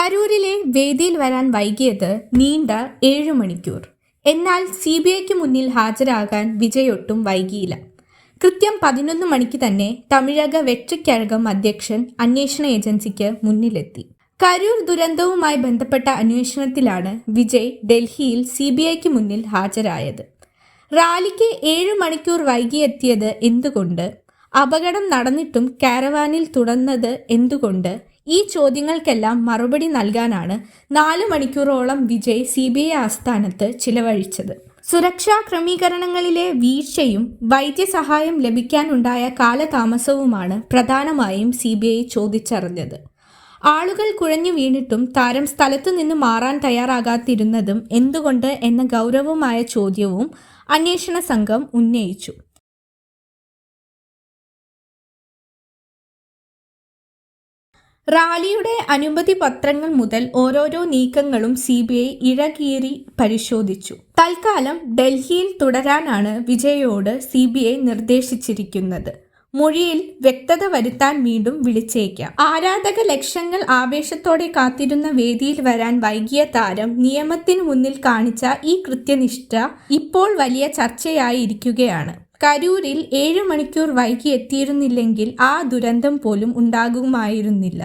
കരൂരിലെ വേദിയിൽ വരാൻ വൈകിയത് നീണ്ട 7 മണിക്കൂർ. എന്നാൽ CBIക്ക് മുന്നിൽ ഹാജരാകാൻ വിജയ് ഒട്ടും വൈകിയില്ല. കൃത്യം 11 മണിക്ക് തന്നെ തമിഴക വെട്രിക്കഴകം അധ്യക്ഷൻ അന്വേഷണ ഏജൻസിക്ക് മുന്നിലെത്തി. കരൂർ ദുരന്തവുമായി ബന്ധപ്പെട്ട അന്വേഷണത്തിലാണ് വിജയ് ഡൽഹിയിൽ CBIക്ക് മുന്നിൽ ഹാജരായത്. റാലിക്ക് 7 മണിക്കൂർ വൈകിയെത്തിയത് എന്തുകൊണ്ട്? അപകടം നടന്നിട്ടും കാരവാനിൽ തുടർന്നത് എന്തുകൊണ്ട്? ഈ ചോദ്യങ്ങൾക്കെല്ലാം മറുപടി നൽകാനാണ് 4 മണിക്കൂറോളം വിജയ് CBI ആസ്ഥാനത്ത് ചിലവഴിച്ചത്. സുരക്ഷാ ക്രമീകരണങ്ങളിലെ വീഴ്ചയും വൈദ്യസഹായം ലഭിക്കാനുണ്ടായ കാലതാമസവുമാണ് പ്രധാനമായും CBI ചോദിച്ചറിഞ്ഞത്. ആളുകൾ കുഴഞ്ഞു വീണിട്ടും താരം സ്ഥലത്തു നിന്ന് മാറാൻ തയ്യാറാകാതിരുന്നതും എന്തുകൊണ്ട് എന്ന ഗൗരവമായ ചോദ്യവും അന്വേഷണ സംഘം ഉന്നയിച്ചു. റാലിയുടെ അനുമതി പത്രങ്ങൾ മുതൽ ഓരോരോ നീക്കങ്ങളും CBI ഇഴകീറി പരിശോധിച്ചു. തൽക്കാലം ഡൽഹിയിൽ തുടരാനാണ് വിജയോട് CBI നിർദ്ദേശിച്ചിരിക്കുന്നത്. മൊഴിയിൽ വ്യക്തത വരുത്താൻ വീണ്ടും വിളിച്ചേക്കാം. ആരാധക ലക്ഷങ്ങൾ ആവേശത്തോടെ കാത്തിരുന്ന വേദിയിൽ വരാൻ വൈകിയ താരം നിയമത്തിനു മുന്നിൽ കാണിച്ച ഈ കൃത്യനിഷ്ഠ ഇപ്പോൾ വലിയ ചർച്ചയായിരിക്കുകയാണ്. കരൂരിൽ 7 മണിക്കൂർ വൈകി എത്തിയിരുന്നില്ലെങ്കിൽ ആ ദുരന്തം പോലും ഉണ്ടാകുമായിരുന്നില്ല.